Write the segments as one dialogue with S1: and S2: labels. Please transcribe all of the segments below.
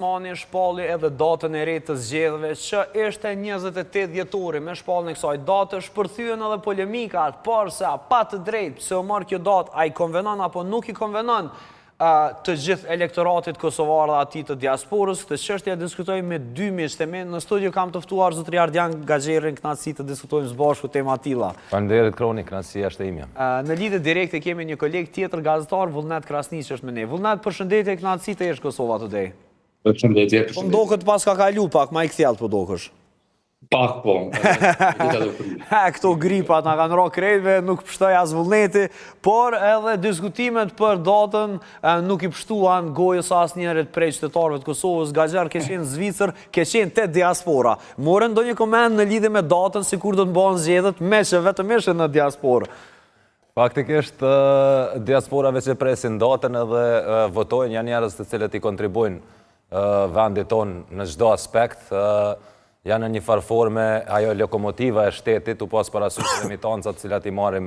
S1: Mani shpalli edhe datën e re të zgjedhjeve që ishte 28 dhjetori me shpallën e kësaj date shpërthyen edhe polemikat, por se a pa të drejtë pse u marr kjo datë, a i konvenon apo nuk i konvenon të gjithë elektoratit kosovar dhe atij të diasporës. Këtë çështje diskutojmë me dy miq. Në studio kam të ftuar zotri Ardian Gaxherin, kënaqësi të diskutojmë së bashku tema tilla.
S2: Faleminderit Kroni, kënaqësia është e imja.
S1: Në lidhje direkte kemi një koleg tjetër gazetar, Vullnet Krasniqi është me ne. Vullnet, përshëndetje, kënaqësi të jesh Kosova Today.
S3: Përshëndetje.
S1: Po ndoket pas ka kalu pak, ma i kthjellët po dokesh.
S3: Pak po.
S1: Këto gripat nga kanë rro krejtve, nuk pështoj as Vullneti, por edhe diskutimet për datën nuk i pështuan gojës as njerit prej qytetarëve të Kosovës. Gaxher, ke qenë Zvicër, ke qenë te diaspora. Morën ndonjë koment në lidhje me datën, si kur do të bëhen zgjedhjet, me që vetëm ishe në diasporë?
S2: Faktikisht, diasporave që presin datën edhe votojnë janë njerëz të cilët i kontribuojnë vendit tonë në çdo aspekt. Janë në një farë forme ajo lokomotiva e shtetit, u pas parasysh remitancat cilat i marrim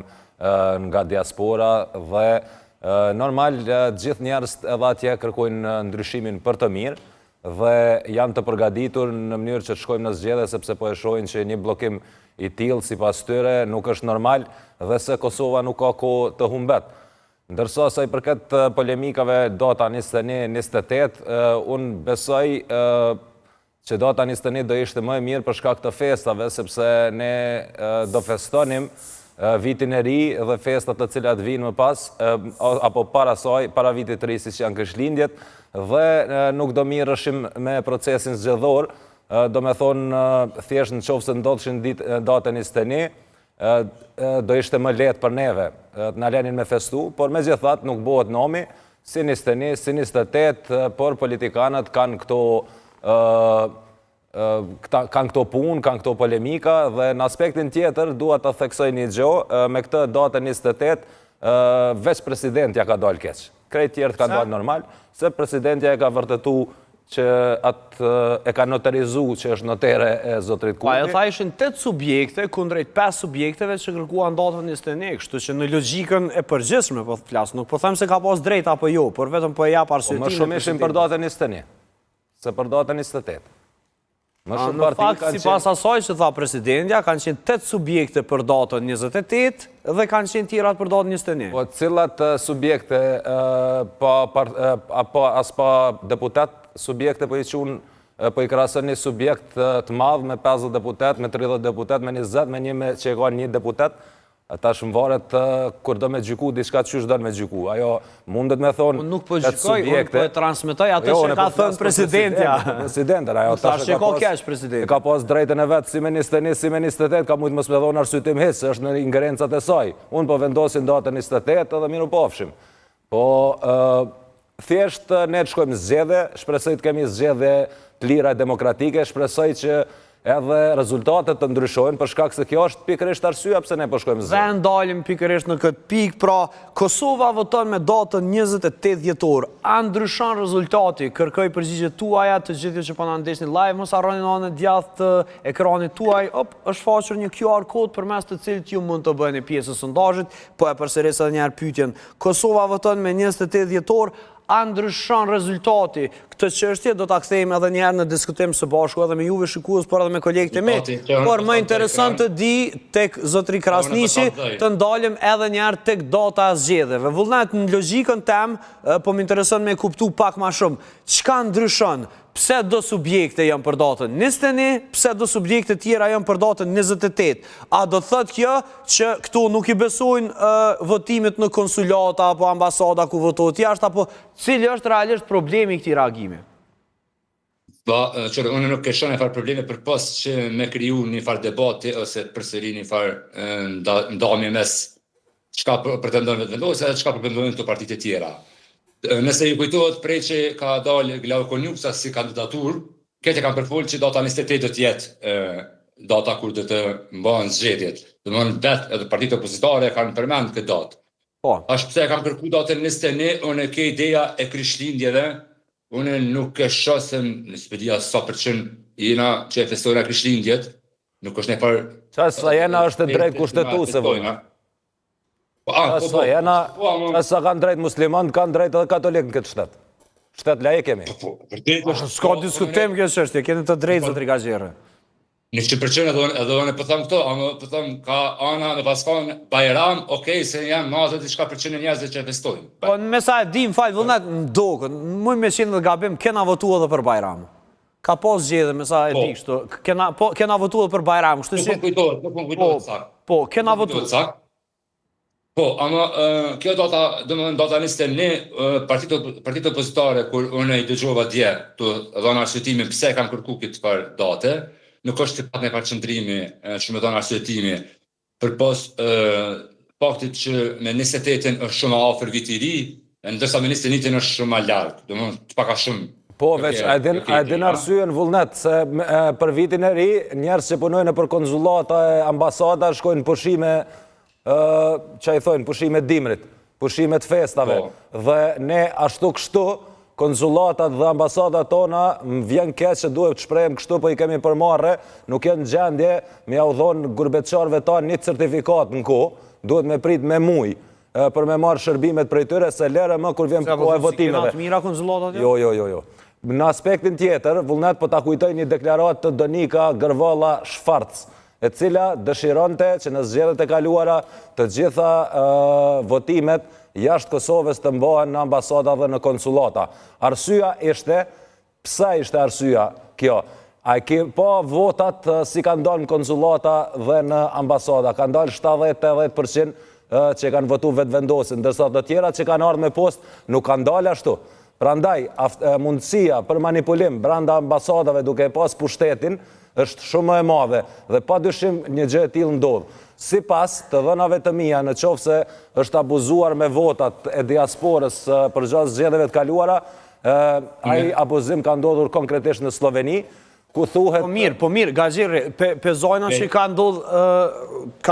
S2: nga diaspora dhe normal gjithë njerëz edhe atje kërkojnë ndryshimin për të mirë dhe janë të përgatitur në mënyrë që të shkojmë në zgjedhje, sepse po e shohin që një bllokim i tillë sipas tyre nuk është normal dhe se Kosova nuk ka kohë të humbet. Ndërsa sa i përket polemikave data 21-28, unë besoj që data 21 do ishte më e mirë për shkak të festave, sepse ne do festonim vitin e ri dhe festat të cilat vinë më pas, apo para saj, para vitit të ri siç janë Krishtlindjet, dhe nuk do mirëshim me procesin zgjedhor, do me thonë thjesht në qoftë se ndodhshin datën 21, do ishte më lehtë për neve të na lenin me festu, por megjithatë nuk bëhet nomi, si 21, si 28, por politikanët kanë këto punë, kanë këto polemika dhe në aspektin tjetër dua të theksoj një gjë, me këtë datën 28 veç presidentja ka dalë keq. Krejt tjerët kanë dalë normal, se presidentja e ka vërtetu që atë e ka notarizu që është notere e zotrit Kurti.
S1: Pa, e tha ishin 8 subjekte kundrejt 5 subjekteve që kërkuan datën 21, kështu që në logjikën e përgjithshme po flas, nuk po them se ka pas drejt apo jo, por vetëm po e jap arsyetimin.
S2: Më shumë ishin për datën 21, se për datën 28.
S1: Në fakt, sipas asaj që tha presidentja, kanë qenë 8 subjekte për datën 28 dhe kanë qenë tjerat për datën 21.
S2: Po cilat subjekte, as pa deputet, subjekte po i qunë, po i krasën një subjekt të madh me 50 deputet, me 30 deputet, me 20, me një që e ka një deputet, ata shëmvaret kur do me gjyku, diçka qysh do me gjyku. Ajo mundet me thonë...
S1: Nuk po gjykoj, unë po e transmitoj atë që ka thënë presidentja.
S2: Presidentër, ajo
S1: tash që ka keq presidentja.
S2: Ka pas drejtën e vetë, si me 21, si me 28, ka mujtë mos me thonë arsyetim hiç, se është në ingerencat e saj. Unë po vendosin datën 28 edhe miru pofshim. Po, thjesht ne të shkojmë zgjedhje, shpresoj të kemi zgjedhje të lira e demokratike, shpresoj që edhe rezultatet të ndryshojnë, për shkak se kjo është pikërisht arsyeja pse ne po shkojmë zgjedhje.
S1: Dhe ndalim pikërisht në këtë pikë, pra Kosova voton me datën 28 dhjetor. A ndryshon rezultati? Kërkoj përgjigjet tuaja të gjithë që po na ndeshni live, mos harroni në anën djathtë të ekranit tuaj. Është faqur një QR kod përmes të cilit ju mund të bëheni pjesë e sondazhit, po e përsëris edhe një herë pyetjen. Kosova voton me 28 dhjetor. A ndryshon rezultati? Këtë çështje do ta kthejmë edhe një herë në diskutim së bashku edhe me juve shikues, por edhe me kolegët e mi. Por më interesant të di tek zotri Krasniqi të ndalim edhe një herë tek data e zgjedhjeve. Vullnet, në logjikën tem, po më intereson me kuptu pak më shumë. Çka ndryshon? Pse do subjekte janë për datën 21, pse do subjekte tjera janë për datën 28? A do thot kjo që këtu nuk i besojnë votimit në konsulata apo ambasada ku votohet jashtë, apo cili është realisht problemi i këtij reagimi?
S3: Qërë, unë nuk keshon e farë probleme për pas që me kriju një farë debati ose përsëri një farë ndamje mes çka pretendojnë vetë vendosja dhe çka pretendojnë këto partitë e tjera. Nëse ju kujtohet prej që ka dalë Glauko Njuksa si kandidatur, këtë kanë përfolë që data 28 do t'jetë data kur do të mbahen zgjedhjet. Do të thonë vetë edhe partitë opozitare kanë përmend këtë datë. Ashtu pse kanë kërkuar datën 21, unë ke ideja e Krishtlindjeve, unë nuk e shoh se në spedia sa përçën jena që e festojnë Krishtlindjet, nuk është ne par.
S2: Çfarë jena është drejt kushtetuese vona. Sa kanë drejt musliman, kanë drejt edhe katolik në këtë shtet. Shtet laik kemi.
S1: S'ka diskutim kjo çështje, keni të drejtë zotri Gaxherri.
S3: 100% edhe unë po them këto, ama po them ka ana në paskon Bajram, okay, se janë mazë diçka përqind e njerëzve që festojnë.
S1: Po me sa e dim fal vullnet mdokën, më me qenë të gabim, kena votuar edhe për Bajram. Ka pas zgjedhje me sa e di kështu. Kena votuar për Bajram, kështu si.
S3: Nuk më kujtohet sakt.
S1: Po, kena votuar.
S3: Po, ama kjo domethënë data 21 partitë opozitare kur unë i dëgjova dje të dhënë arsyetimin pse kanë kërkuar këtë par date, nuk është të patë me përqëndrimi që me dhënë arsyetimi për pos faktit që me 28-ën është shumë afër viti i ri, ndërsa me 21-ën është shumë më larg, domethënë të paka shumë.
S2: Po, veç, a e din arsyen vullnet, se për vitin e ri, njerës që punojnë për konzulata e ambasada shkojnë pushime, që i thojnë, pushime dimrit, pushime të festave, dhe ne ashtu kështu, konzulatat dhe ambasadat tona, më vjen keq që duhet të shprejmë kështu, po i kemi përmarre, nuk jenë gjendje, me ja u dhonë gurbeqarve ta një certifikat në ko, duhet me prit me muj, për me marrë shërbimet prej tyre, se lere më kur vjen kohë e votimeve.
S1: Të mira konzulatat?
S2: Jo. Në aspektin tjetër, vullnet po ta kujtoj një deklarat të Donika Gërvalla Shfarc, e cila dëshironte që në zgjedhjet e kaluara të gjitha votimet jashtë Kosovës të mbohen në ambasada dhe në konsulata. Arsyeja ishte, pse ishte arsyeja kjo? A po votat si kanë dalë në konsulata dhe në ambasada, kanë dalë 70-80% që kanë votu vetëvendosin, ndërsa të tjera që kanë ardhur me post nuk kanë dalë ashtu. Prandaj, mundësia për manipulim brenda ambasadave duke pas pushtetin është shumë e madhe dhe pa dyshim një gjë e tillë ndodh. Sipas të dhënave të mia, në qoftë se është abuzuar me votat e diasporës për gjatë zgjedhjeve të kaluara, ai abuzim ka ndodhur konkretisht në Sloveni, ku thuhet...
S1: Po mirë, Gaxherri, pe zojna që ka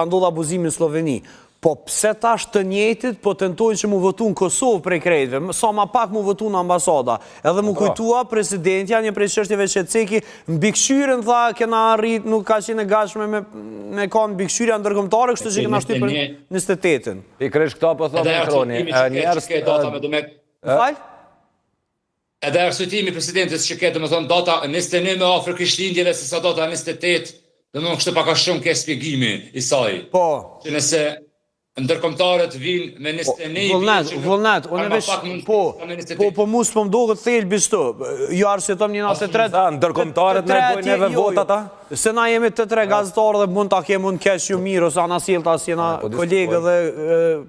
S1: ndodhur abuzimi në Sloveni. Po pse tash të njëjtit po tentojnë që mu votu në Kosovë prej krejtëve, sa ma pak mu votu në ambasada. Edhe mu kujtua presidentja një prej çështjeve që ceki mbikëqyrjen tha kena arrit, nuk ka qenë e gatshme me kanë mbikëqyrja ndërkombëtare, kështu që kena shtyr për 28-ën.
S2: Pikërisht këto po thonë Kroni.
S1: Fal?
S3: Edhe arsyetimi presidentës që ke domethënë data 21 më afër Krishtlindjeve se sa data 28, domethënë kështu pak a shumë ke shpjegimi i saj.
S1: Po.
S3: Që nëse ndërkombëtarët vinë me 21...
S1: Vullnet, unë veç... Po mu s'po mdohet thelbi shtu. Jo arsyetom një 93...
S2: Ndërkombëtarët ne bojnë edhe votat, a?
S1: Se na jemi të tre gazetarë dhe mund ta kemi mund kesh ju mirë, ose ana sjellta si jena kolegë dhe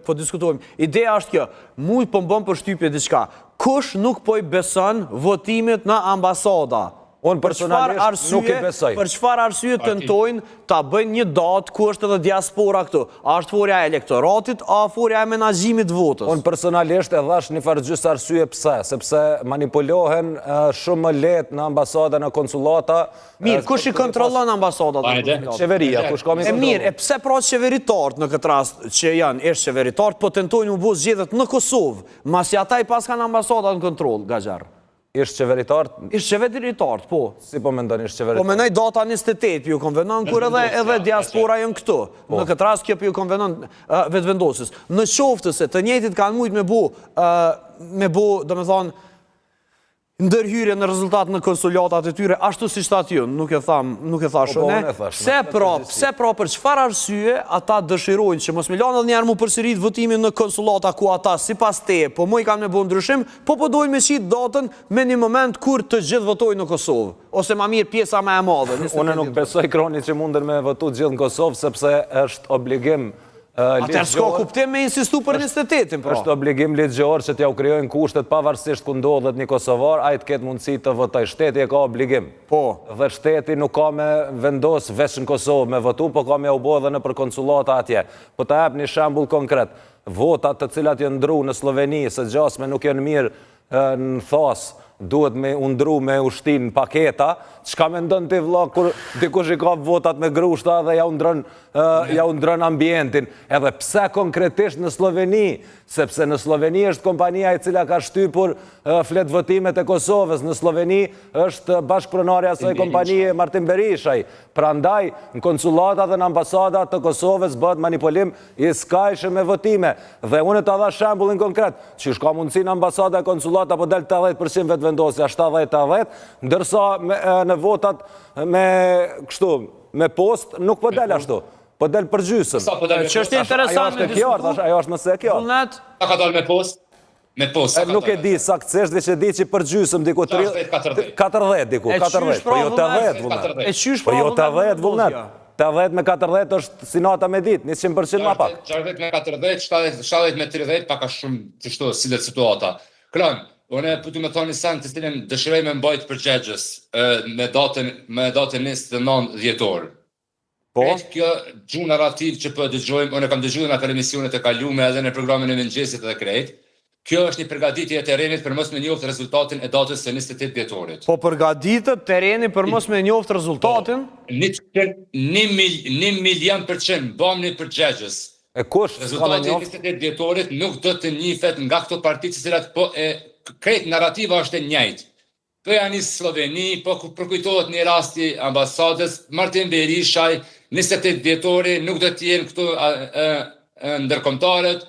S1: po diskutojmë. Ideja është kjo, mu po mbon përshtypje diçka. Kush nuk po i beson votimit në ambasada?
S2: Unë personalisht nuk i besoj.
S1: Për çfarë arsye tentojnë ta bëjnë një datë ku është edhe diaspora këtu? A është forja e elektoratit, a forja e menaxhimit të votës?
S2: Unë personalisht e dhash një farë gjysë arsye pse, sepse manipulohen shumë më lehtë në ambasada, në konsulata.
S1: Mirë, kush i kontrollon ambasadat?
S2: Qeveria, kush ka kontroll?
S1: Mirë, e pse pra qeveritarët në këtë rast që janë qeveritarët po tentojnë u bë zgjedhjet në Kosovë, masi ata i pas kanë ambasadat në kontroll, Gaxherri?
S2: Ishtë qeveritarët?
S1: Ishtë qeveritarët, po.
S2: Si po mendon ishtë qeveritarët?
S1: Po menoj data 28 ju konvenon, kur edhe diaspora jënë këtu. Në këtë rast kjo ju konvenon vetëvendosës. Në qoftë se të njëjtit kanë mujtë me bu, do me thonë, ndërhyrje në rezultat në konsulatat e tyre, ashtu si shtatë ju, nuk e thashë, ne? Pse pra për çfarë arsye ata dëshirojnë që mos me lanë edhe njerë mu përsërit votimin në konsulata ku ata si pas te, po mu i kanë me bu ndryshim, po dojnë me qitë datën me një moment kur të gjithë votojnë në Kosovë, ose ma mirë pjesa me e madhe.
S2: Une nuk besoj Kroni që munden me votu gjithë në Kosovë, sepse është obligim
S1: atër s'ka kuptim me insistu për 28-ën, pra.
S2: Është obligim ligjor që t'ja u krijojnë kushtet pavarësisht ku ndodhet një kosovar, ai të ketë mundësi të votoj. Shteti e ka obligim.
S1: Po.
S2: Dhe shteti nuk ka me vendos veç në Kosovë me votu, po ka me u bë edhe nëpër konsulata atje. Po ta jap një shembull konkret. Votat të cilat janë ndru në Sloveni, së gjasme nuk janë mirë në thas duhet me undru me ushtin paketa, çka mendon ti vëlla kur dikush i ka votat me grushta dhe ja undron ambientin, edhe pse konkretisht në Sloveni, sepse në Sloveni është kompania e cila ka shtypur flet votimet e Kosovës, në Sloveni është bashkëpronari asaj kompanie Martin Berishaj, prandaj në konsulata dhe në ambasadat të Kosovës bëhet manipulim i skajshëm me votime, dhe unë ta dha shembullin konkret, që ka mundësi në ambasada e konsulata po del 80% vetëvendosja, 70-80, ndërsa në votat me post nuk po del ashtu. Po del përgjysëm.
S1: Që është interesant me diskutu.
S2: Ajo është mëse e kjo.
S3: Sa ka dalë me post? Me post.
S2: Nuk e di saktësisht, veç e di që përgjysëm diku 40 diku, 40. Po jo 80 vullnet.
S1: E qysh
S2: Po jo 80 vullnet. 80 me 40 është sinata me ditë, 100% ma pak.
S3: 60 me 40, 70 me 30, paka shumë që shto sillet situata. Klan, unë pëtu me thoni sen të cilin dëshirej me mbajt përgjegjës me datën 29 dhjetor.
S2: Po?
S3: Kjo gjuhë narrativ që po dëgjojmë, unë kam dëgjuar në ato emisionet e kalume edhe në programin e mëngjesit edhe krejt. Kjo është një përgatitje e terrenit për mos me njoftë rezultatin e datës së 28 dhjetorit.
S1: Po përgatitët tereni për mos me njoftë rezultatin?
S3: 1,000,000% bëm një përgjegjës.
S2: E kush
S3: Rezultati i 28 dhjetorit nuk do të njifet nga këto partitë të cilat po krejt narrativa është e njëjtë. Po janë në Sloveni, po përkujtohet një rasti ambasadës, Martin Berishaj, 28 dhjetori, nuk do të jenë këtu ndërkombëtarët,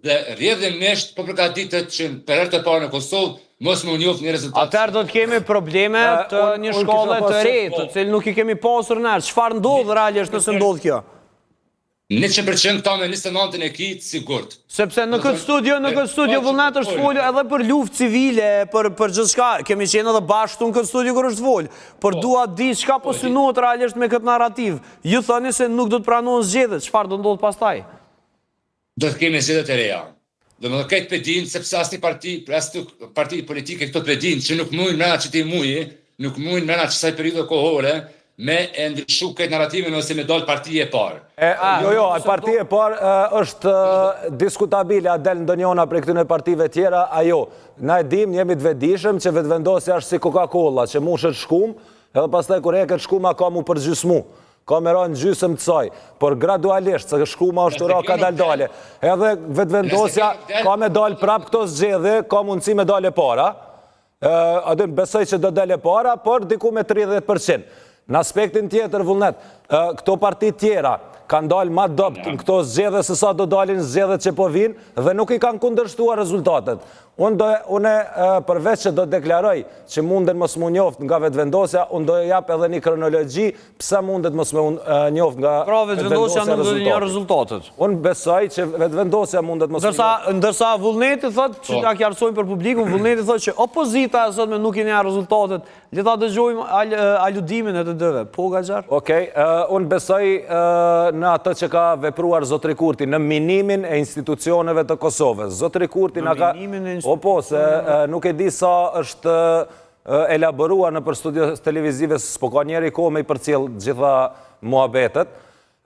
S3: dhe rrjedhimisht po përgatitet që për herë të parë në Kosovë mos më njoftë një rezultat.
S1: Atëherë do të kemi probleme të një shkolle të re, të cilë nuk i kemi pasur nërë. Çfarë ndodh realisht nëse ndodh kjo?
S3: 100% ta me 29 e kitë, sigurt.
S1: Sepse në këtë studio vullnet është folë edhe për luftë civile, për gjithçka. Kemi qenë edhe bashkë në këtë studio kur është folë. Por dua di çka po synohet realisht me këtë narrativ. Ju thoni se nuk do të pranohen zgjedhjet, çfarë do ndodh pastaj?
S3: Do të kemi zgjedhjet e reja. Do më këtë pedin, sepse asnjë parti politike këto pedin që nuk mujnë mrena që ti mujë, nuk mujnë mrena që saj periudhë kohore, me e ndryshu këtë narrativin ose me dalë partije e parë.
S2: Partije e parë është diskutabile, a del ndonjona për këtyne partive tjera, ajo. Na e dim, jemi të vedishëm që vetëvendosja është si Coca-Cola, që mushet shkum, edhe pastaj kur eket shkuma ka mu përgjysmu. Ka me ranë gjysëm të saj, por gradualisht, se shkuma është ura ka dal-dale. Edhe vetëvendosja ka me dalë prap këto zgjedhje, ka mundësi me dalë e para. Besoj që do dalë e para, por diku me 30%. Në aspektin tjetër, vullnet, këto partit tjera kanë dalë ma dopt në këto zgjedhje se sa do dalin zgjedhjet që po vinë dhe nuk i kanë kundërshtuar rezultatet. Unë përveç që do deklaroj që mundet mos mu njoft nga vetëvendosja, unë do jap edhe një kronologji pse mundet mos mu njoft nga
S1: vetëvendosja nuk do të një rezultatet.
S2: Unë besoj që vetëvendosja mundet mos mu njoft.
S1: Ndërsa vullneti thot, që ta kjarësojmë për publikun, vullneti thot që opozita e sot me nuk i një rezultatet, le ta dëgjojmë aludimin e të dëve. Po, Gaxhar?
S2: Okej, unë besoj në atë që ka vepruar Zotri Kurti, në minimin e institucioneve të Kosovës. Zotri Kurti në ka... Po, se nuk e di sa është elaboruar në për studio televizive, s'po ka njeri ko me i përcjell gjitha muhabetet,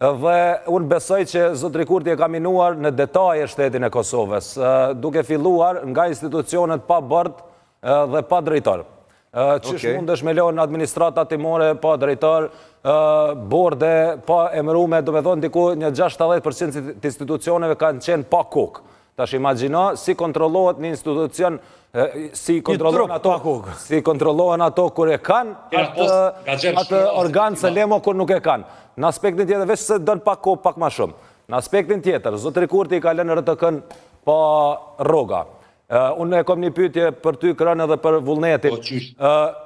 S2: dhe unë besoj që Zotri Kurti e ka minuar në detaje shtetin e Kosovës, duke filluar nga institucionet pa bord dhe pa drejtor. Qysh mundesh me lënë administrata timore pa drejtor, borde pa emërume, do me thonë diku një 60% të institucioneve kanë qenë pa kokë. Tash imagjino si kontrollohet një institucion, si kontrollohen ato kur e kanë, atë organë se lemo kur nuk e kanë. Në aspektin tjetër, veç se dënë pak kohë, pak ma shumë. Në aspektin tjetër, Zotri Kurti i ka lënë RTK-n pa rroga. Unë e kom një pyetje për ty Krën edhe për vullnetin.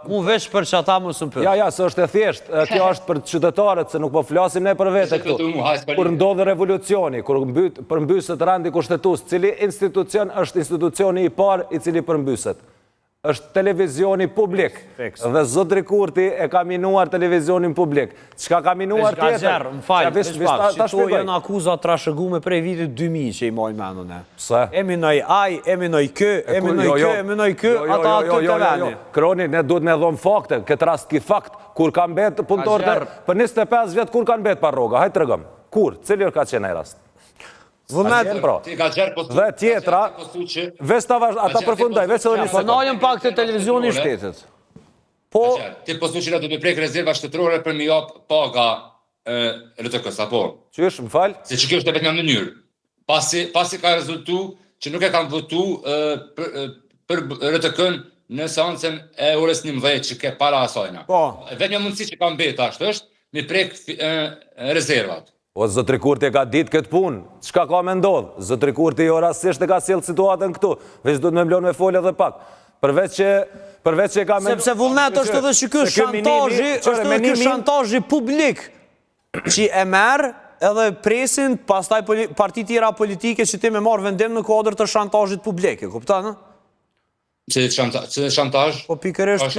S1: Mu veç për që ata mu së më për.
S2: Ja, se është e thjesht. Kjo është për qytetarët, se nuk po flasim ne për vete këtu. Kur ndodhe revolucioni, kur përmbyset randi kushtetues, cili institucion është institucioni i parë i cili përmbyset? Është televizioni publik. Dhe Zotri Kurti e ka minuar televizionin publik. Çka ka minuar tjetër?
S1: Gaxhar, më falë, që to janë akuzat trashëgume prej vitit 2000 që i mojnë menën e.
S2: Pse?
S1: Eminoj aj, eminoj kë, eminoj kë, ata atë të veni.
S2: Kroni, ne duhet me dhom fakte, këtë rast ki fakt, kur ka mbet punëtorët për 25 vjetë, kur ka mbet pa rroga, hajtë të rëgëm. Kur? Cili ka qenë e rast?
S1: Vullnet,
S3: Ti ka gjerë postu.
S2: Dhe tjetra, veç ta vazhdo, ata përfundoj, veç edhe një
S1: po
S2: sekundë.
S1: nalëm pak të televizioni i shtetit. Po,
S3: Ti po thuçi do të prek rezerva shtetërore për mi jap paga LTK-s, apo?
S2: Qysh, më fal?
S3: Se që kjo është e vetmja mënyrë. Pasi ka rezultu që nuk e kanë votu për LTK-n në seancën e orës 11 që ke para asajna.
S1: Po.
S3: Vetmja mundësi që ka mbeta është mi prek rezervat.
S2: O, zotri Kurti e ka ditë këtë punë, çka ka me ndodhë? Zotri Kurti jo rastisht e ka sjellë situatën këtu, veç duhet me mblon me folë edhe pak. Përveç që ka me...
S1: sepse vullnet është edhe që ky shantazhi publik që e merë edhe presin pastaj parti tjera politike që ti me marrë vendim në kodër të shantazhit publik, e kupton?
S3: Që shantazh?
S1: Po pikërisht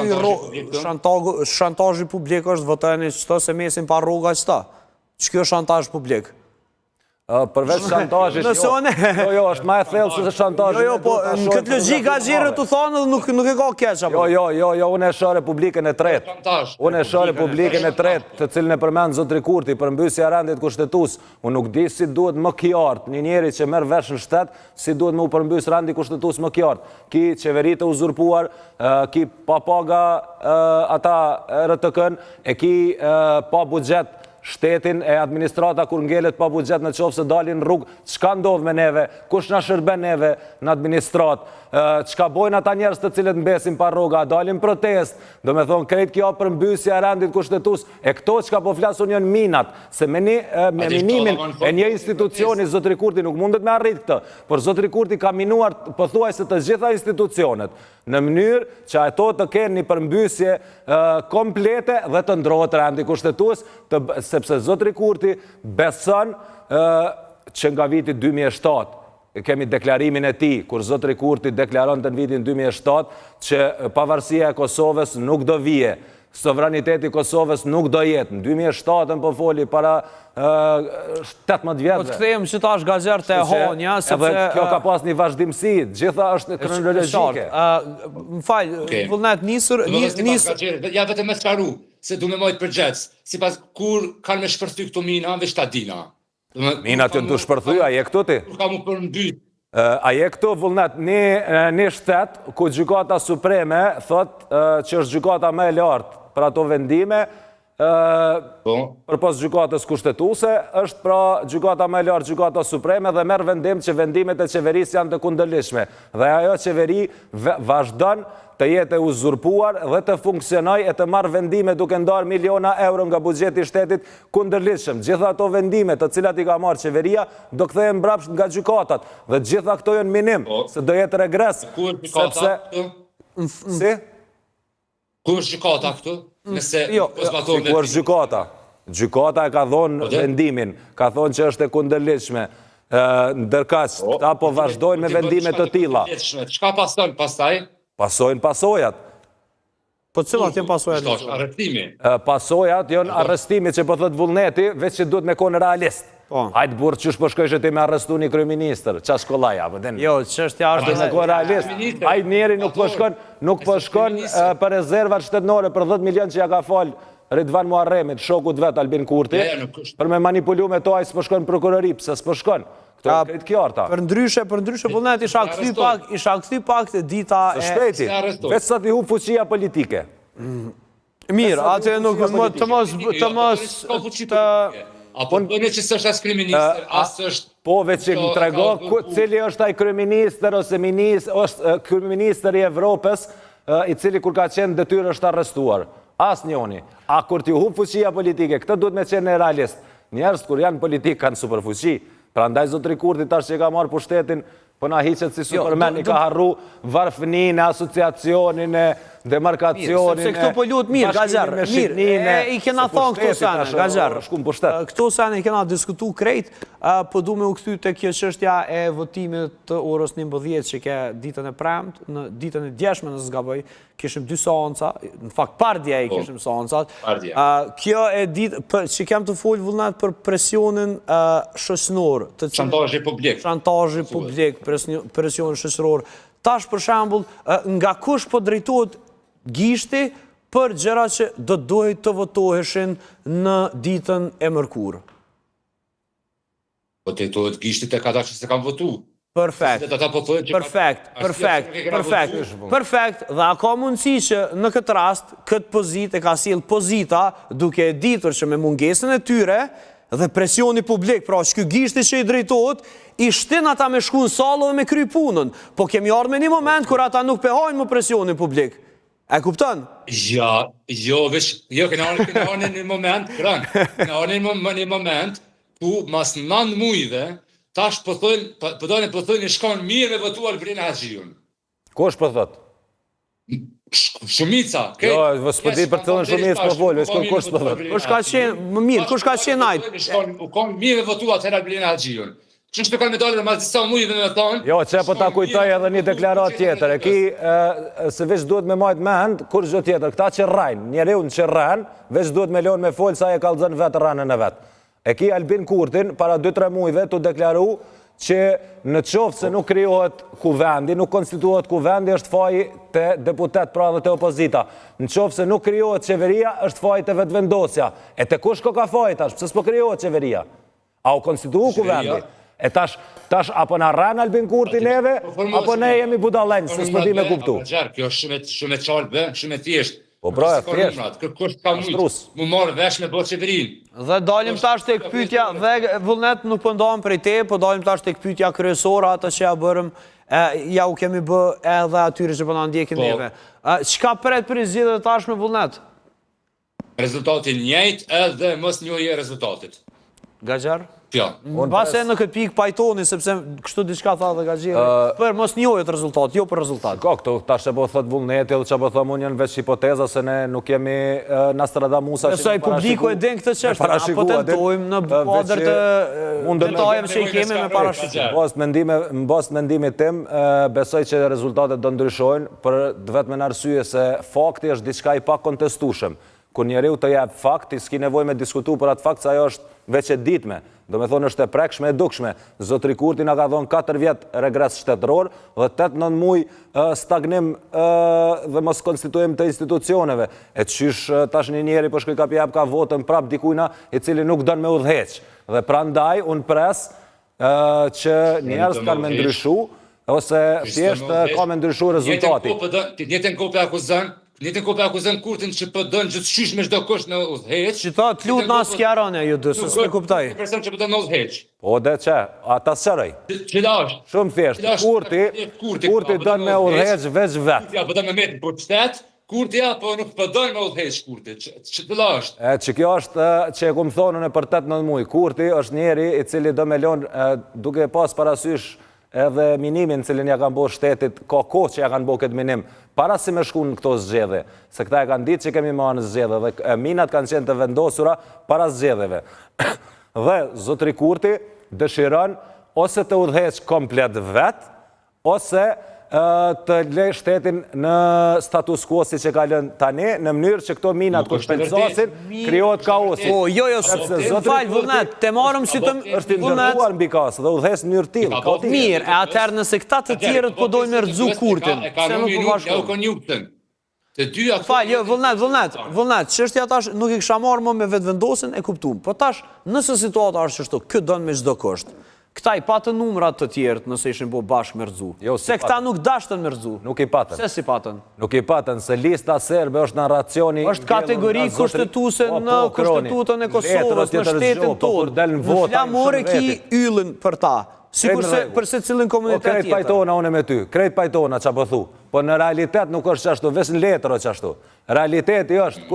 S1: shantazhi publik është votojnë qëto se mesin pa rruga qëta. Që kjo shantazh publik?
S2: Përveç shantazhit, jo, është ma e thellë se shantazhi.
S1: Jo, po në këtë logjik Axhirri të thonë dhe nuk e ka keq apo.
S2: Jo, unë e shoh Republikën e Tretë. Unë e shoh Republikën e Tretë, të cilën e përmend zotri Kurti, përmbysja e rendit kushtetues. Unë nuk di si duhet më qartë një njeri që merr vesh në shtet, si duhet më u përmbys rendi kushtetues më qartë. Ki qeveri të uzurpuar, ki pa paga ata RTK-n, e ki pa buxhet shtetin e administrata kur ngelet pa buxhet në qoftë se dalin në rrugë, çka ndodh me neve, kush na shërben neve në administrat, çka bojnë ata njerëz të cilët mbesin pa rruga, dalin protest, do me thonë krejt kjo përmbysja e rendit kushtetues, e këto çka po flasun janë minat, se me minimin e një institucioni zotri Kurti nuk mundet me arrit këtë, por zotri Kurti ka minuar pothuajse të gjitha institucionet, në mënyrë që ato të kenë një përmbysje komplete dhe të ndrohet rendi kushtetues, sepse zotri Kurti beson që nga viti 2007, kemi deklarimin e tij, kur zotri Kurti deklaron të në vitin 2007 që pavarësia e Kosovës nuk do vije, sovraniteti Kosovës nuk do jetë. Në 2007 po foli para 18 vjetëve.
S1: Po të kthejmë që ta është gazerë të honja, sepse...
S2: Edhe kjo ka pas një vazhdimsi, gjitha është kronologjike.
S1: Më falj, vullnet nisër...
S3: Ja vetëm me sqaru, se du me mojtë për gjecë, si pas kur kanë me shpërthy këto mina, veç ta dina.
S2: Minat jënë të shpërthy, a je këtu ti?
S3: Kur ka mu përmbyt.
S2: A je këtu, vullnet, një shtet, ku gjykata supreme thot që është gjykata më e lartë për ato vendime, për pos gjykatës kushtetuese, është pra gjykata më e lartë, gjykata supreme, dhe merr vendim që vendimet e qeverisë janë të kundërlidhshme. Dhe ajo qeveri vazhdon të jetë e uzurpuar dhe të funksionoj e të marrë vendime duke ndarë miliona euro nga buxheti i shtetit kundërlidhshëm. Gjitha ato vendime të cilat i ka marrë qeveria do kthehen mbrapsht nga gjykatat. Dhe gjitha këto janë minim, se do jetë regres. Sepse... Si?
S3: Ku është gjykata këtu? Nëse
S2: ku është gjykata? Gjykata e ka thonë vendimin, ka thonë që është e kundërlidhshme. Ndërkaq, ta po vazhdojnë me vendime të tilla.
S3: Çka pason pastaj?
S2: Pasojnë pasojat.
S1: Po cilat janë pasojat?
S3: Arrestimi.
S2: Pasojat janë arrestimi që po thot vullneti, veç që duhet me konë realist. Hajtë burë qysh po shkoj që ti me arrestu një kryeministër, qa shkollaja, përdeni?
S1: Jo, çështja është...
S2: Duhet me konë realist. Hajtë njeri nuk po shkon për rezervat shtetënore për 10 milion që ja ka falë Ridvan Muharremit, shokut vet Albin Kurti, për me manipulu me to a i s'po shkon prokurori, pëse s'po shkon. Këto e krejt kjarta.
S1: Për ndryshe, vullnet, isha këthy pak të dita e...
S2: Shpejti, veç sa t'i hub fuqia politike.
S1: Mirë, atë nuk të mos...
S3: Apo në që s'është as kryeministër, as është...
S2: Po veç që më trego, cili është ai kryeministër ose kryeministër i Evropës, i cili kur ka qenë detyrë është arrestuar. As njoni. A kur t'ju hub fuqia politike, këtë duhet me qenë realist. Njerëz kur janë politik kanë superfuqi. Pra ndaj zotri Kurti tash që ka marrë pushtetin, po na hiqet si Superman, i ka harru varfënin, asociacionin, demarkacionin,
S1: sepse këtu po luhet mirë, Gaxher, mirë, i kena thonë këtu sene, Gaxher, këtu sene i kena diskutu krejt, po du me u kthy te kjo çështja e votimit të orës 11 që ke ditën e premtë, në ditën e djeshme nëse s'gaboj, kishim 2 seanca, në fakt pardje i kishim seancat. Kjo e ditë që kem të folë vullnet për presionin shoqëror,
S3: shantazhi publik.
S1: Shantazhi publik, presionin shoqëror. Tash për shembull, nga kush po drejtohet gishti për gjëra që do duhet të votoheshin në ditën e mërkurë?
S3: Po të jetojt gishtit e kata që se kam votu.
S1: Perfekt.
S3: Ata po thonë që
S1: Perfekt. Dhe a ka mundësi që në këtë rast, këtë pozit e ka sjell pozita, duke e ditur që me mungesën e tyre dhe presioni publik, pra që ky gishti që i drejtohet, i shtin ata me shku në sallë dhe me kry punën. Po kemi ardhur me një moment kur ata nuk behojnë më presioni publik. E kupton?
S3: Ja, kena arë në një moment, kena arë në një moment, ku mas 9 mujve, tash po thonë shkon mirë me votu Albin Haxhiun.
S2: Kush po thot?
S3: Shumica.
S2: Jo, s'po di për të thënë shumicë po vol, kush po thot?
S1: Kush ka qenë më mirë, kush ka qenë ajt?
S3: U kon mirë me votu atëherë Albin Haxhiun. Që shtë kanë me dalë dhe mas disa mujve me thonë...
S2: Jo, që po ta kujtoj edhe një deklarat tjetër. E ki, se veç duhet me majtë mend, kur gjë tjetër, këta që rrajnë, njeriun që rrajnë, veç duhet me leon me folë sa e kalëzën vetë rrajnë në vetë. E ki Albin Kurtin, para 2-3 mujve, të deklaru që në qoftë se nuk kryohet kuvendi, nuk konstituohet kuvendi, është faji të deputet pra dhe të opozita. Në qoftë se nuk kryohet qeveria, është faji të vetëvendosja. E të kush ka faji tash, pëse s'po kryohet qeveria? A u konstituu kuvendi? E tash apo na rran Albin Kurti neve, apo ne jemi budallenj, se s'po di me kuptu.
S3: Kjo është shumë e qalbe, shumë e thjesht.
S2: Po bro, e thjesht.
S3: Kërkosh ka mujtë, mu marrë vesh me bërë qeverin.
S1: Dhe dalim tash të këpytja, dhe vullnet nuk pëndohem prej te, po dalim tash të këpytja kryesora, atë që ja bërëm, ja u kemi bë edhe atyre që përna ndjekin neve. Qka pret për i zhjithë tash me vullnet?
S3: Rezultatin njejt edhe mos njohje rezultatit.
S1: Gaxhar?
S3: Jo.
S1: Pase në këtë pikë pajtoni, sepse kështu diçka tha dhe Gaxhari, për mos njohjet rezultat, jo për rezultat.
S2: Ka këtu, tash e po thot vullneti, edhe që po thom unë janë veç hipoteza, se ne nuk jemi Nostradamusa që
S1: Besoj publiku e din këtë çështje, apo tentojmë në kuadër të detajeve që i kemi me parashikime.
S2: Në bazë mendimit tim, besoj që rezultatet do ndryshojnë, për vetëm në arsye se fakti është diçka i pakontestueshëm. Kur njeriu të jep fakt, i s'ki nevojë me diskutu për atë fakt, se ajo është veç e ditme. Do me thonë është e prekshme e dukshme. Zotri Kurti nga ka thonë 4 vjetë regres shtetëror dhe 8-9 muj stagnim dhe mos konstituim të institucioneve. E qysh tash një njeri për shkoj ka ka votën prap dikujna i cili nuk dënë me udheq. Dhe prandaj unë pres që njerës kanë me ndryshu ose thjesht ka me ndryshu rezultati.
S3: Njëtën kope akuzën Kurtin që pëdën gjithë shysh me shdo kusht në udheq.
S1: Që ta t'lut në askjarane ju dësë, s'me kuptaj.
S3: Një person që pëdën në udheq.
S2: Po dhe që, ata sërëj.
S3: Qëla është?
S2: Shumë thjesht, Kurti dënë me udheq veç vetë.
S3: Kurti pëdën me metë për qëtet, Kurti po nuk pëdën me udheq Kurti. Qëla është?
S2: Që kjo është që e kumë thonë në për 8-9 muj. Kurti është njeri i cili do me lonë duke pas parasysh edhe minimin cilin ja kanë bo shtetit, ka kohë që ja kanë bo këtë minim, para si me shku në këto zgjedhje, se këta e kanë ditë që kemi marrë në zgjedhje, dhe minat kanë qenë të vendosura para zgjedhjeve. Dhe Zotri Kurti dëshiron ose të udheq komplet vetë, ose të le shtetin në status quo si që ka lënë tani, në mënyrë që këto minat kur shpenzasin, kryohet kaosi.
S1: Jo, falë, vullnet, te marëm si të
S2: është indërtuar në bikasë dhe udhes në mënyrë tillë.
S1: Mirë, e atëherë nëse këta të tjerët po dojnë me rëdzu Kurtin, se nuk po bashkë. Falë, jo, vullnet, çështja tash nuk i kisha marrë më me vetëvendosin e kuptuam, po tash nëse situata është kështu, kë don me çdo kusht. Këta i patën numrat të tjerët nëse ishin po bashkë me rëdzu. Se këta nuk dashtën me rëdzu.
S2: Nuk i patën.
S1: Se si patën?
S2: Nuk i patën, se lista serbe është narracioni...
S1: është kategori kushtetuse në kushtetutën e Kosovës, në shtetin tonë. Në flamore ki yllën për ta. Sikurse për se cilin komunitet tjetër.
S2: Krejt pajtona une me ty, krejt pajtona që pëthu. Po në realitet nuk është qashtu, vesh në letër o qashtu. Realiteti është,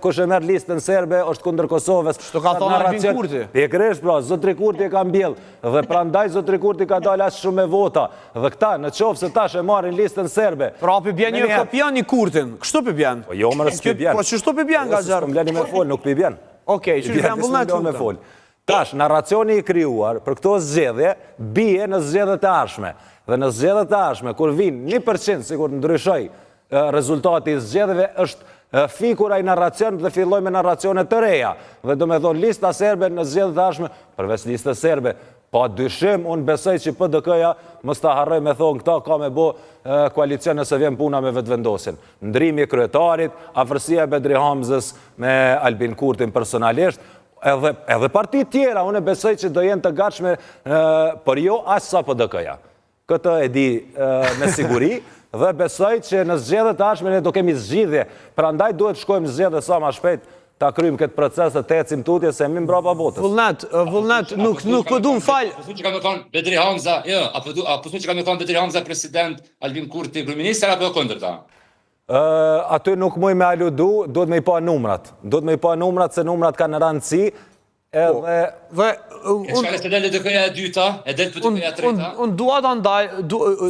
S2: kush e merë listën serbe, është kundër Kosovës.
S1: Shto ka thonë Albin Kurti.
S2: Pikërisht, pra, Zotri Kurti e ka mbjell. Dhe prandaj Zotri Kurti ka dalë ashtë shumë me vota. Dhe këta, në qofë se tash e marrin listën serbe.
S1: Pra, për bjen një kopjan një Kurtin. Kështu për bjen?
S2: Po jo, mërës për bjen.
S1: Po qështu për bjen, Gaxhar?
S2: Nuk për bjen.
S1: Okej, që bjen vullnet
S2: qutëm. Tash, narracioni i kryuar për këto zgjedhje bie në zgjedhjet e ardhshme. Dhe në zgjedhjet e ardhshme, kur vinë 1% sikur ndryshoj rezultati i zgjedhjeve, është fikur ai narracion dhe filloj me narracione të reja. Dhe do me thonë lista serbe në zgjedhjet e ardhshme, përveç listës serbe, pa dyshim, unë besoj që PDK-ja mos ta harroj me thonë këta ka me bo koalicion nëse vjen puna me vetëvendosin. Ndrimi i kryetarit, afërsia e Bedri Hamzës me Albin Kurtin personalisht, edhe parti tjera, unë besoj që do jenë të gatshme, për jo as sa PDK-ja. Këtë e di me siguri, dhe besoj që në zgjedhjet e ardhshme ne do kemi zgjidhje. Prandaj duhet shkojmë zgjedhje sa më shpejt, ta kryjmë këtë proces të ecim tutje se mi mbrapa botës.
S1: Vullnet, nuk po du më falë.
S3: Apo që ka me thonë Bedri Hamza, jo, apo që ka me thonë Bedri Hamza president, Albin Kurti kryeministër apo kundërta?
S2: Aty nuk muj me aludu, duhet me i pa numrat. Duhet me i pa numrat se numrat kanë rëndësi, edhe...
S3: E shkale se dele DK-ja e dyta, e del PDK-ja e treta?
S1: Unë dua të ndaj...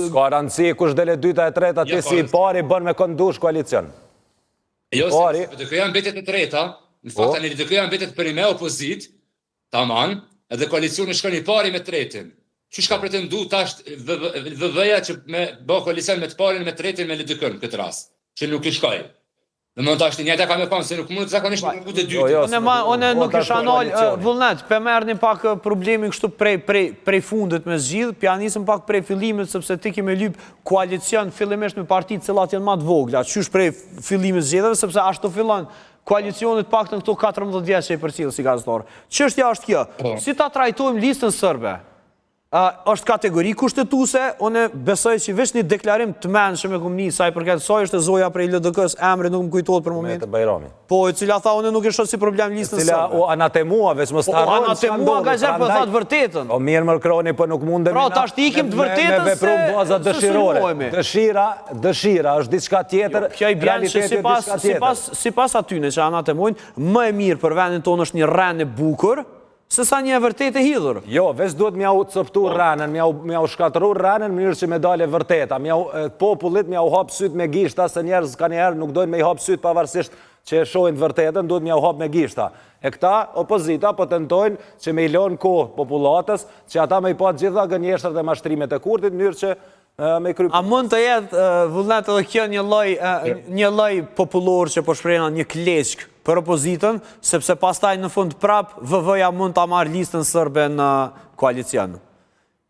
S2: Ska rëndësi, kush dele dyta e treta, ti si i pari bën me këndush koalicion.
S3: Jo, se PDK-ja mbetet e treta, në fakt tani PDK-ja mbetet për me opozit, taman, edhe koalicioni shkon i pari me tretin. Që shka pretendu tash VV-ja që me bë koalicion me të parin me tretin me LDK-n këtë rast, që nuk i shkoj. Dhe më tash të njëjta ka me thonë se nuk mund të zakonisht nuk mund të dytë.
S1: One nuk isha nalë, vullnet, pe merë një pak problemi kështu prej fundit me zgjidh, pja nisëm pak prej fillimit, sepse ti kemi lyp koalicion fillimisht me partit cilat janë ma të vogla, qysh prej fillimit zgjedheve, sepse ashtu fillon koalicionit pak të në këto 14 vjetë që i përcilë si gazetar. Çështja është kjo, si ta trajtojmë listën sërbe? Është kategori kushtetuse, unë besoj që veç një deklarim të menshëm e kumni, sa i përket saj është e zoja prej LDK-s, emri nuk më kujtohet për moment.
S2: Me të Bajrami.
S1: Po, e cila tha unë nuk e shoh si problem listën sërbe.
S2: Cila o anatemua, veç më starojnë
S1: anatemua ka zërë për thatë vërtetën.
S2: O mirë më kroni, për nuk mundemi
S1: pra, ta shtikim të vërtetën
S2: me vepru baza dëshirore. Dëshira është diçka tjetër,
S1: realiteti është diçka tjetër. Sipas atyne që anatemojnë, më e mirë për vendin tonë është një rend e bukur, se sa një e vërtet e hidhur.
S2: Jo, veç duhet mjau coptu rranën, mjau shkatëru rranën, mënyrë që me dale vërteta. Popullit mjau hap syt me gishta, se njerëz ka njerë nuk dojnë me i hap syt pavarësisht që e shojnë të vërtetën, duhet mjau hap me gishta. E këta, opozita, po tentojnë që me i lonë kohë populatës, që ata me i pat gjitha gënjeshtrat dhe mashtrimet e Kurtit, mënyrë që me i krypë.
S1: A mund të jetë, vullnet edhe kjo një lloj popullor që po shprehna një kleçk për opozitën, sepse pastaj në fund prap VV-ja mund ta marrë listën sërbe në koalicion.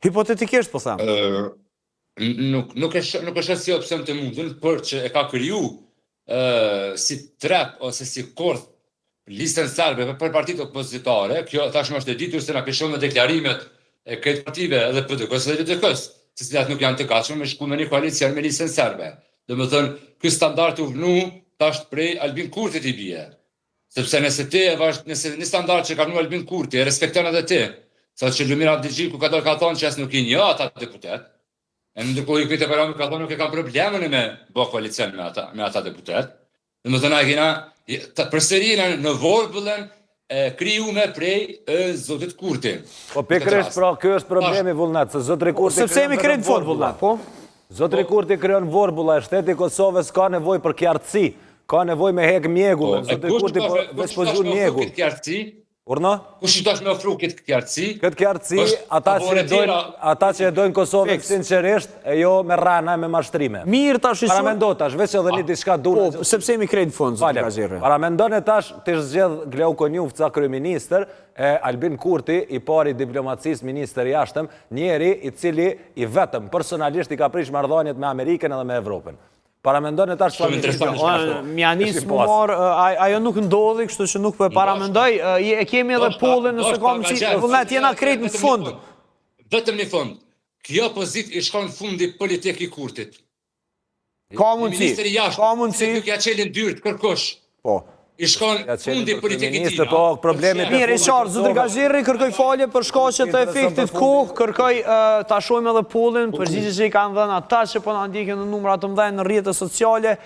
S1: Hipotetikisht po them.
S3: Nuk e shoh si opsion të mundun, por që e ka kriju si trap ose si korth listën serbe për partitë opozitare. Kjo tashmë është e ditur se na kishon me deklarimet e këtë partive edhe PDK-s dhe LDK-s, se cilat nuk janë të gatshme me shku me një koalicion me listën serbe. Domethënë, ky standard u vnu tash prej Albin Kurtit i bie. Sepse nëse ti nëse një standard që ka vënë Albin Kurti e respekton edhe ti, sa që Lumira Abdigji ku ka thonë që as nuk i një ata deputet, e ndërkohë i këtë Bajrami ka thonë nuk e ka problemin me bë koalicion me ata deputet. Domethënë ai kena përsëri në vorbullën e krijuar prej zotit Kurti.
S2: Po pikërisht pra ky është problemi vullnet, se zotri Kurti
S1: sepse jemi krejt fond vullnet, po.
S2: Zotri Kurti krijon vorbulla, shteti i Kosovës ka nevojë për kjartësi. Ka nevoj me hek mjegullën, zotri Kurti veç po zhur mjegull. Urna?
S3: Kush i dosh me ofru këtë kjartësi?
S2: Këtë kjartësi, ata që e dojnë Kosovën sinqerisht, e jo me rana e me mashtrime.
S1: Mirë tash i
S2: Paramendo tash, veç edhe një diçka dure.
S1: Po, sepse jemi krejt fund, zotri Gazirri.
S2: Paramendon e tash të zgjedh Glauko Njufca kryeministër, e Albin Kurti, i pari diplomacisë minister i jashtëm, njeri i cili i vetëm personalisht i ka prish marrëdhëniet me Amerikën edhe me Evropën. Paramendon e tash
S1: mja nisë më marë, ajo nuk ndodhi, kështu që nuk për paramendoj, e kemi edhe pollin nëse kam si, vullnet jena krejt në fund.
S3: Vetëm në fund, kjo pozit i shkon fundi politik i Kurtit.
S1: Ka mundësi, ka mundësi.
S3: Nuk ja qelin dyrt, kërkosh.
S1: Po.
S3: I shkon fundi politik i tina.
S1: Mirë, i qarë, zotri Gazirri kërkoj falje për shkaqe të efektit kohë, kërkoj ta shohim edhe pollin, përgjigje që i kanë dhënë ata që po na ndjekin në numra të mëdhenj në rrjetet sociale.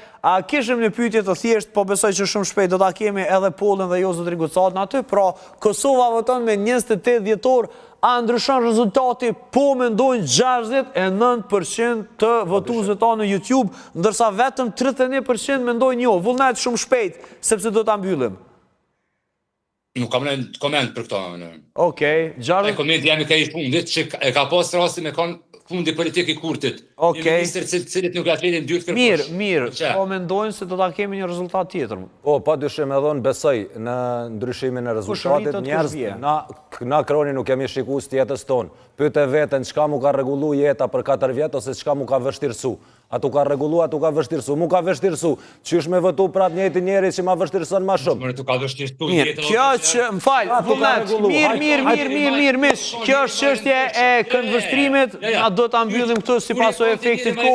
S1: Kishim një pyetje të thjeshtë, po besoj që shumë shpejt do ta kemi edhe pollin dhe jo zotri Gucatën aty. Pra, Kosova voton me 28 dhjetor, a ndryshon rezultati, po mendojnë 69% të votuesve ta në YouTube, ndërsa vetëm 31% mendojnë jo. Vullnet shumë shpejt, sepse do ta mbyllim.
S3: Nuk kam në koment për këto.
S1: Okej,
S3: E koment jam i ka i fundit, që e ka pas rasti me kon fundi politik i Kurtit. Një minister cilit nuk ka qelin dyrt kërkosh.
S1: Mirë, po mendojnë se do ta kemi një rezultat tjetër.
S2: Po, pa dyshim edhe unë besoj në ndryshimin e rezultatit, njerëz, na na kroni nuk kemi shikus tjetës tonë. Pyte vetën çka mu ka regullu jeta për 4 vjetë ose çka mu ka vështirësu. Atu ka regullu, atu ka vështirësu. Mu ka vështirësu. Qysh me vëtu prat njëti njeri që ma vështirëson ma shumë.
S3: Mërë, tu ka vështirësu
S1: Mirë, kjo që, më falë, vullnet, mirë, kjo është çështje e këndvështrimit, na do ta mbyllim këtu si paso efektit ko,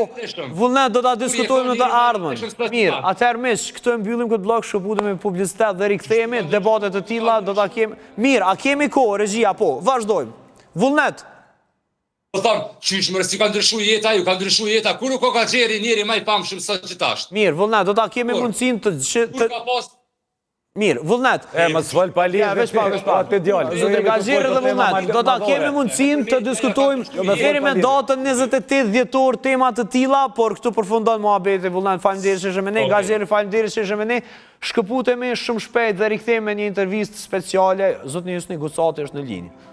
S1: vullnet do ta diskutojmë në të ardhmen. Mirë, atëherë mish, këtu e mbyllim këtë blok, shkëputim me publicitet dhe rikthehemi, debatet të tilla do ta kemi. Mirë, a kemi kohë, regjia, po, vazhdojmë. Vullnet.
S3: Po thamë, qysh mërë si ka ndryshu jeta, ju ka ndryshu jeta, kur nuk ka gjeri njeri ma i pamshëm sa që tashtë.
S1: Mirë, vullnet, do ta kemi mundësin të...
S3: Kur ka pas...
S1: Mirë, vullnet.
S2: Më s'fol pa lidhje.
S1: Veç pa.
S2: Të djallë.
S1: Zotë Gazheri dhe vullnet, do ta kemi mundësin të diskutojmë deri me datën 28 dhjetor tema të tilla, por këtu përfundon muhabeti vullnet. Faleminderit që ishe me ne, Gazheri, faleminderit që ishe me ne. Shkëputemi shumë shpejt dhe rikthehemi me një intervistë speciale. Zotni Jusni Gucati është në linjë.